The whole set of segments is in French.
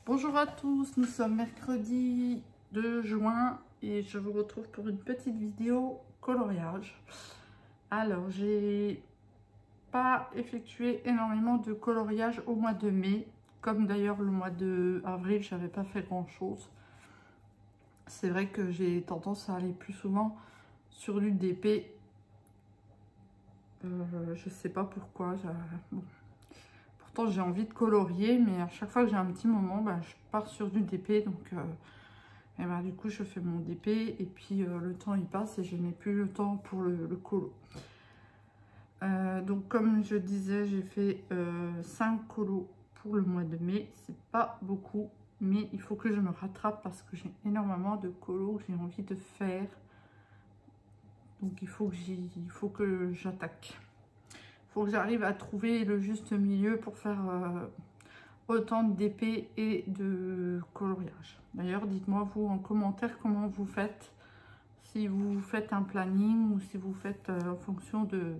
Bonjour à tous, nous sommes mercredi 2 juin et je vous retrouve pour une petite vidéo coloriage. Alors, j'ai pas effectué énormément de coloriage au mois de mai, comme d'ailleurs le mois de avril, j'avais pas fait grand chose. C'est vrai que j'ai tendance à aller plus souvent sur du DP. Je sais pas pourquoi. Bon. Pourtant j'ai envie de colorier, mais à chaque fois que j'ai un petit moment, je pars sur du DP. Donc et du coup je fais mon DP et puis le temps il passe et je n'ai plus le temps pour le colo. Donc comme je disais, j'ai fait 5 colos pour le mois de mai. C'est pas beaucoup, mais il faut que je me rattrape parce que j'ai énormément de colos que j'ai envie de faire. Donc il faut que j'attaque. Il faut que j'arrive à trouver le juste milieu pour faire autant de DP et de coloriage. D'ailleurs, dites-moi vous en commentaire comment vous faites. Si vous faites un planning ou si vous faites en fonction de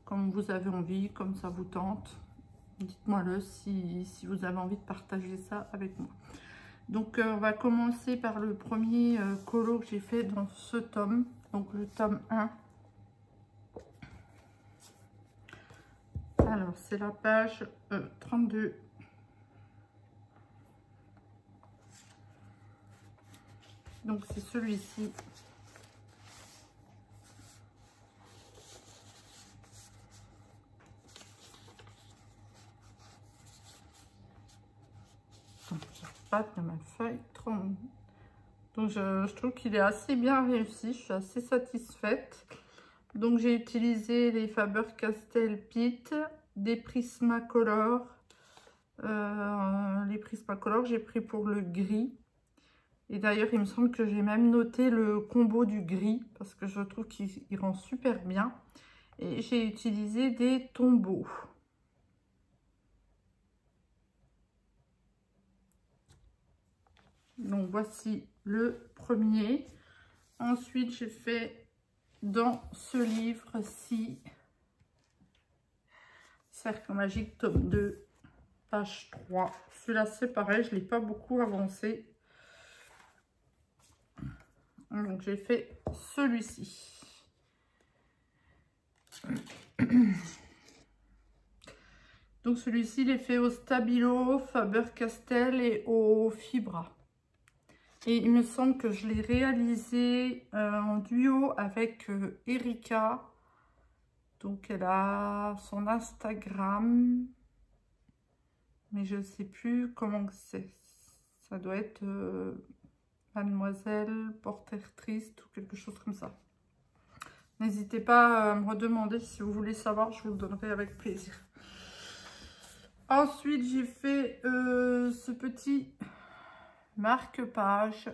comme vous avez envie, comme ça vous tente. Dites-moi-le si vous avez envie de partager ça avec moi. Donc on va commencer par le premier colo que j'ai fait dans ce tome. Donc le tome 1. Alors c'est la page 32. Donc c'est celui-ci. Pas de ma feuille 30. Donc je trouve qu'il est assez bien réussi, je suis assez satisfaite. Donc j'ai utilisé les Faber-Castell Pitt, des Prismacolor. Les Prismacolor j'ai pris pour le gris. Et d'ailleurs il me semble que j'ai même noté le combo du gris parce que je trouve qu'il rend super bien. Et j'ai utilisé des tombeaux. Donc voici le premier. Ensuite j'ai fait dans ce livre-ci Cercle magique tome 2 page 3. Celui-là c'est pareil, je ne l'ai pas beaucoup avancé. Donc j'ai fait celui-ci. Donc celui-ci il est fait au Stabilo, Faber-Castell et au Fibra. Et il me semble que je l'ai réalisé en duo avec Erika. Donc elle a son Instagram. Mais je ne sais plus comment c'est. Ça doit être Mademoiselle Porter Triste ou quelque chose comme ça. N'hésitez pas à me redemander si vous voulez savoir, je vous le donnerai avec plaisir. Ensuite, j'ai fait ce petit marque-page.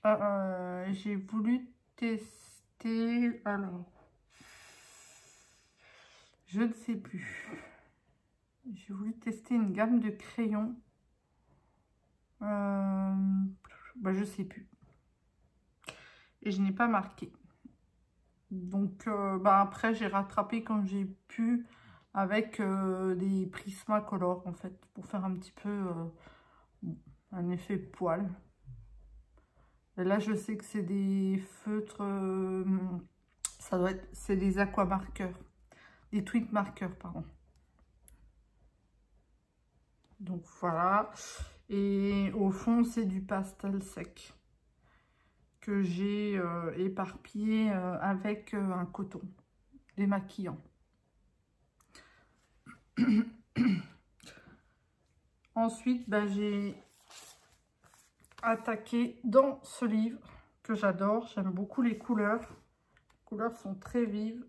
J'ai voulu tester, alors, je ne sais plus. J'ai voulu tester une gamme de crayons. Je sais plus. Et je n'ai pas marqué. Donc, après, j'ai rattrapé quand j'ai pu avec des Prismacolor, en fait, pour faire un petit peu un effet poil. Et là, je sais que c'est des feutres, ça doit être, c'est des aquamarqueurs, des tweed marqueurs, pardon. Donc, voilà. Et au fond, c'est du pastel sec que j'ai éparpillé avec un coton démaquillant. Ensuite, j'ai attaqué dans ce livre que j'adore. J'aime beaucoup les couleurs. Les couleurs sont très vives.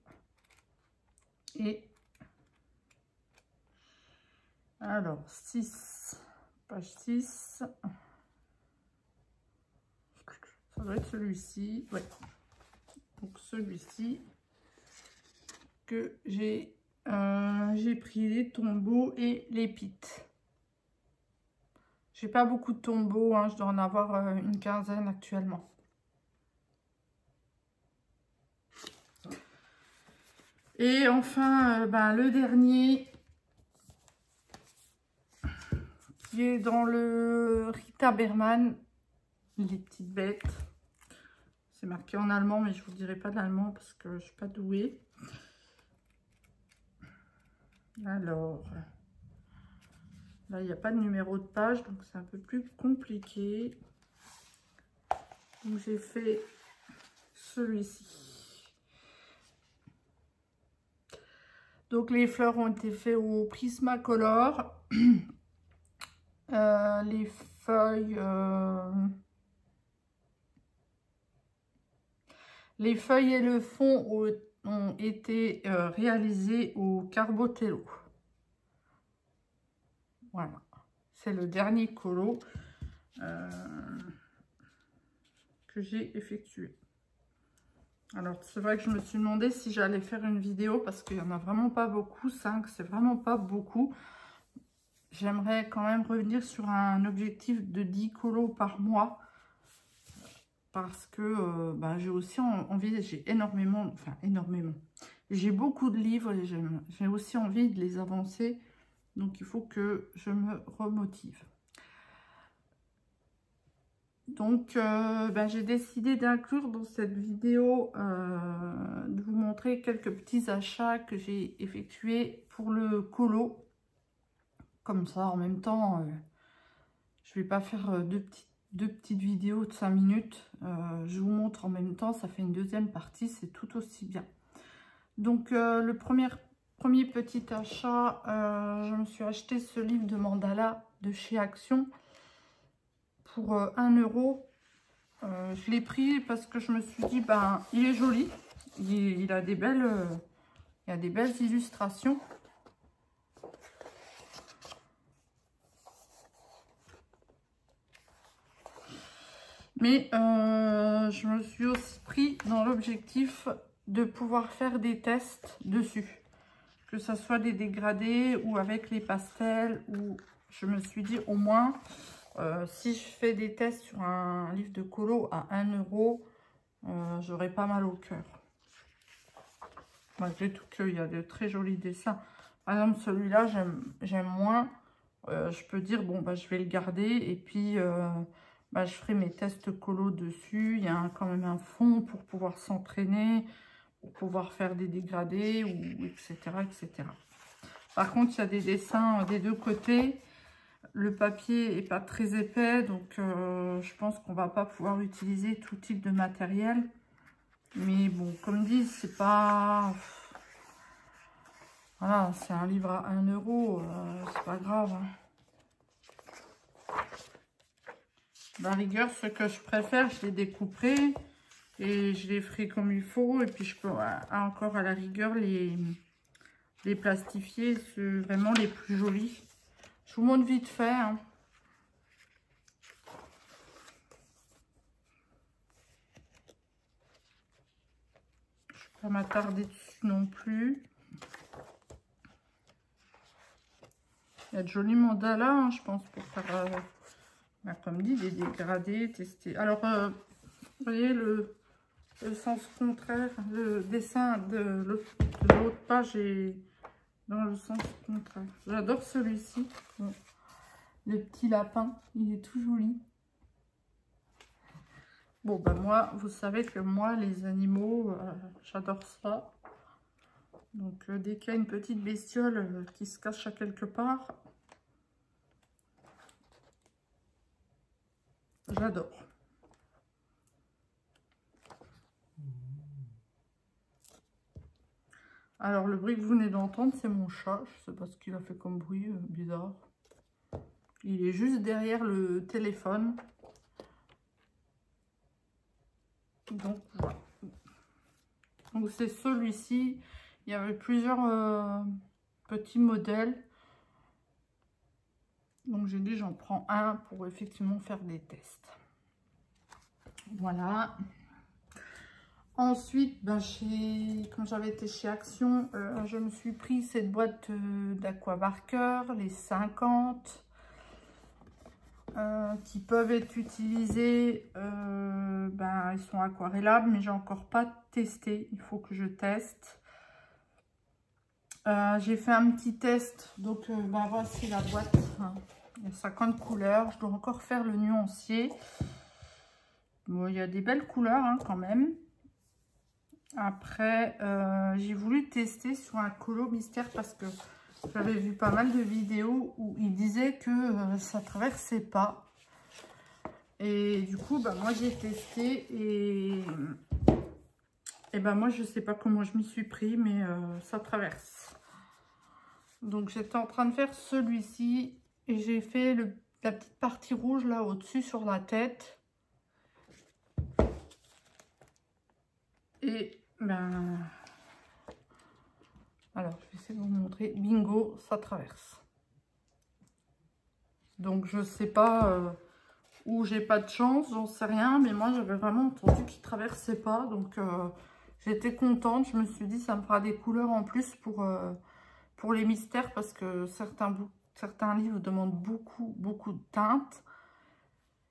Et alors, 6, page 6. Ça doit être celui-ci. Ouais. Donc celui-ci que j'ai pris les tombeaux et les pites. J'ai pas beaucoup de tombeaux, hein, je dois en avoir une quinzaine actuellement. Et enfin, le dernier, qui est dans le Rita Berman, les petites bêtes. C'est marqué en allemand, mais je vous dirai pas d'allemand parce que je suis pas douée. Alors, là, il n'y a pas de numéro de page, donc c'est un peu plus compliqué. Donc, j'ai fait celui-ci. Donc, les fleurs ont été faites au Prismacolor. Les feuilles... Les feuilles et le fond ont été réalisés au Carbotello. Voilà, c'est le dernier colo que j'ai effectué. Alors, c'est vrai que je me suis demandé si j'allais faire une vidéo parce qu'il n'y en a vraiment pas beaucoup. 5, c'est vraiment pas beaucoup. J'aimerais quand même revenir sur un objectif de 10 colos par mois. Parce que j'ai aussi envie, j'ai énormément, j'ai beaucoup de livres et j'ai aussi envie de les avancer. Donc, il faut que je me remotive. Donc, j'ai décidé d'inclure dans cette vidéo, de vous montrer quelques petits achats que j'ai effectués pour le colo. Comme ça, en même temps, je ne vais pas faire deux petites vidéos de 5 minutes. Je vous montre en même temps, ça fait une deuxième partie, c'est tout aussi bien. Donc, le premier petit achat, je me suis acheté ce livre de mandala de chez Action pour 1 €. Je l'ai pris parce que je me suis dit, il est joli, il a des belles, illustrations. Mais je me suis aussi pris dans l'objectif de pouvoir faire des tests dessus. Que ce soit des dégradés ou avec les pastels. Ou je me suis dit au moins, si je fais des tests sur un livre de colo à 1 €, j'aurai pas mal au cœur. Malgré tout qu'il y a de très jolis dessins. Par exemple, celui-là, j'aime moins. Je peux dire, je vais le garder et puis... je ferai mes tests colo dessus. Il y a quand même un fond pour pouvoir s'entraîner, pour pouvoir faire des dégradés, ou etc., etc. Par contre, il y a des dessins des deux côtés. Le papier n'est pas très épais, donc je pense qu'on ne va pas pouvoir utiliser tout type de matériel. Mais bon, comme dit, c'est pas... Voilà, c'est un livre à 1 €, c'est pas grave, hein. La rigueur, ce que je préfère, je les découperai et je les ferai comme il faut. Et puis, je peux encore à la rigueur les plastifier. C'est vraiment les plus jolis. Je vous montre vite fait, hein. Je ne vais pas m'attarder dessus non plus. Il y a de jolis mandalas, hein, je pense, pour faire... comme dit, des dégradés, tester. Alors, vous voyez le sens contraire, le dessin de l'autre page est dans le sens contraire. J'adore celui-ci. Bon. Le petit lapin, il est tout joli. Bon, moi, vous savez que moi, les animaux, j'adore ça. Donc, dès qu'il y a une petite bestiole qui se cache à quelque part, j'adore. Alors, le bruit que vous venez d'entendre, c'est mon chat. Je sais pas ce qu'il a fait comme bruit, bizarre. Il est juste derrière le téléphone. Donc, voilà. Donc, c'est celui-ci. Il y avait plusieurs petits modèles. Donc, j'ai dit, j'en prends un pour effectivement faire des tests. Voilà. Ensuite, quand j'avais été chez Action, je me suis pris cette boîte d'Aquabarker, les 50, qui peuvent être utilisés. Ils sont aquarellables, mais j'ai encore pas testé. Il faut que je teste. J'ai fait un petit test. Donc, voici la boîte. Il y a 50 couleurs. Je dois encore faire le nuancier. Bon, il y a des belles couleurs hein, quand même. Après, j'ai voulu tester sur un colo mystère parce que j'avais vu pas mal de vidéos où ils disaient que ça traversait pas. Et du coup, bah, moi j'ai testé et bah, moi je sais pas comment je m'y suis pris, mais ça traverse. Donc j'étais en train de faire celui-ci et j'ai fait la petite partie rouge là au-dessus sur la tête. Et ben alors je vais essayer de vous montrer. Bingo, ça traverse. Donc je sais pas où j'ai pas de chance, j'en sais rien, mais moi j'avais vraiment entendu qu'il traversait pas. Donc j'étais contente. Je me suis dit ça me fera des couleurs en plus pour les mystères parce que certains livres demandent beaucoup de teintes.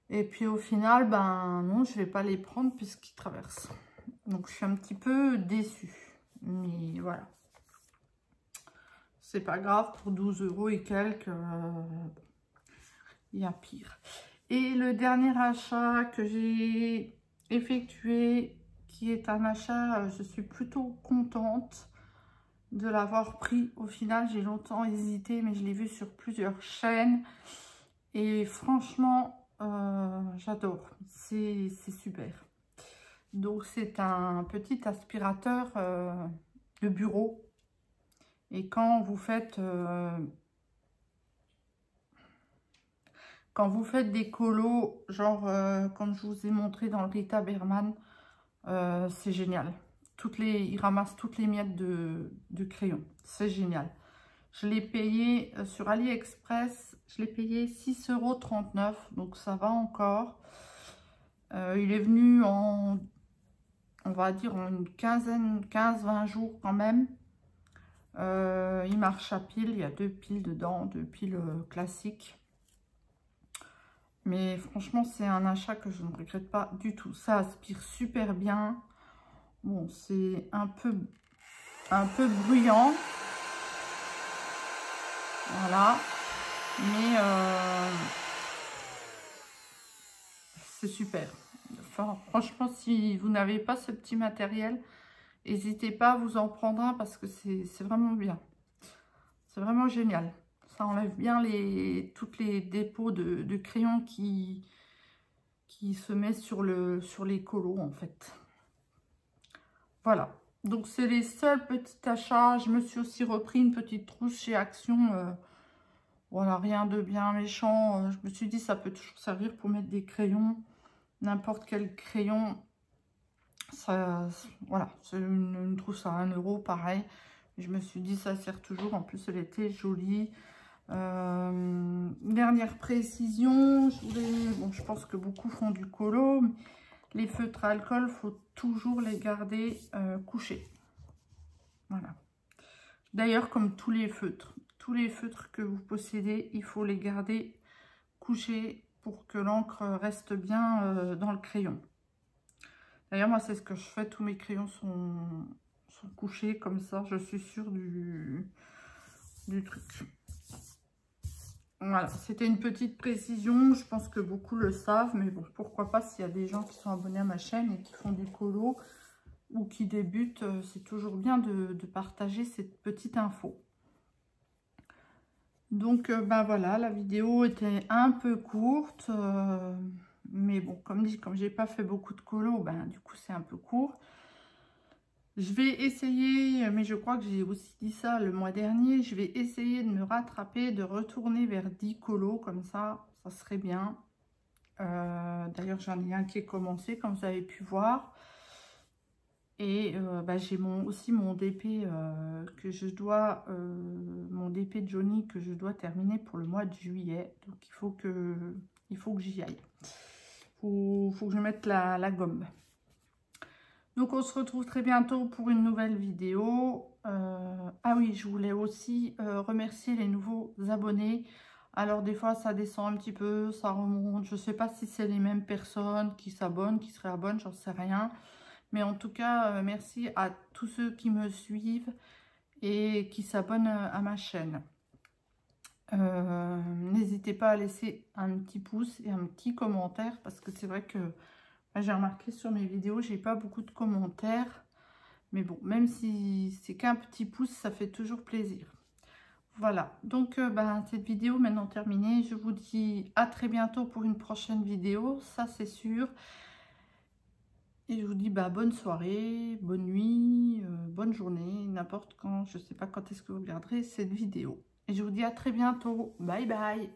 Et puis au final, ben non, je vais pas les prendre puisqu'ils traversent. Donc je suis un petit peu déçue. Mais voilà. C'est pas grave, pour 12 € et quelques, il y a pire. Et le dernier achat que j'ai effectué, qui est un achat, je suis plutôt contente de l'avoir pris. Au final, j'ai longtemps hésité, mais je l'ai vu sur plusieurs chaînes. Et franchement, j'adore. C'est super. Donc, c'est un petit aspirateur de bureau. Et quand vous faites des colos, genre comme je vous ai montré dans le Rita Berman, c'est génial. Il ramasse toutes les miettes de crayon. C'est génial. Je l'ai payé sur AliExpress. Je l'ai payé 6,39 €. Donc ça va encore. Il est venu en, on va dire, en une 15-20 jours quand même. Il marche à pile. Il y a 2 piles dedans, 2 piles classiques. Mais franchement, c'est un achat que je ne regrette pas du tout. Ça aspire super bien. Bon, c'est un peu bruyant. Voilà. Mais c'est super. Enfin, franchement, si vous n'avez pas ce petit matériel, n'hésitez pas à vous en prendre un parce que c'est vraiment bien. C'est vraiment génial. Ça enlève bien tous les dépôts de crayons qui se met sur les colos en fait. Voilà. Donc c'est les seuls petits achats. Je me suis aussi repris une petite trousse chez Action. Voilà, rien de bien méchant. Je me suis dit ça peut toujours servir pour mettre des crayons. N'importe quel crayon. Ça, voilà, c'est une trousse à 1 € pareil. Je me suis dit ça sert toujours. En plus elle était jolie. Dernière précision, je pense que beaucoup font du colo. Les feutres à alcool, il faut toujours les garder couchés. Voilà. D'ailleurs, comme tous les feutres que vous possédez, il faut les garder couchés pour que l'encre reste bien dans le crayon. D'ailleurs, moi, c'est ce que je fais. Tous mes crayons sont couchés comme ça. Je suis sûre du truc. Voilà, c'était une petite précision. Je pense que beaucoup le savent. Mais bon, pourquoi pas s'il y a des gens qui sont abonnés à ma chaîne et qui font du colo ou qui débutent. C'est toujours bien de partager cette petite info. Donc, ben voilà, la vidéo était un peu courte. Mais bon, comme dit, comme j'ai pas fait beaucoup de colo, ben du coup, c'est un peu court. Je vais essayer, mais je crois que j'ai aussi dit ça le mois dernier, je vais essayer de me rattraper, de retourner vers 10 colos, comme ça serait bien. D'ailleurs, j'en ai un qui est commencé, comme vous avez pu voir. Et bah, j'ai aussi mon DP mon DP Johnny que je dois terminer pour le mois de juillet. Donc, il faut que j'y aille. Faut que je mette la gomme. Donc, on se retrouve très bientôt pour une nouvelle vidéo. Ah oui, je voulais aussi remercier les nouveaux abonnés. Alors, des fois, ça descend un petit peu, ça remonte. Je ne sais pas si c'est les mêmes personnes qui s'abonnent, qui se réabonnent, j'en sais rien. Mais en tout cas, merci à tous ceux qui me suivent et qui s'abonnent à ma chaîne. n'hésitez pas à laisser un petit pouce et un petit commentaire parce que c'est vrai que j'ai remarqué sur mes vidéos, j'ai pas beaucoup de commentaires. Mais bon, même si c'est qu'un petit pouce, ça fait toujours plaisir. Voilà, donc cette vidéo maintenant terminée. Je vous dis à très bientôt pour une prochaine vidéo, ça c'est sûr. Et je vous dis bonne soirée, bonne nuit, bonne journée, n'importe quand. Je ne sais pas quand est-ce que vous regarderez cette vidéo. Et je vous dis à très bientôt. Bye bye.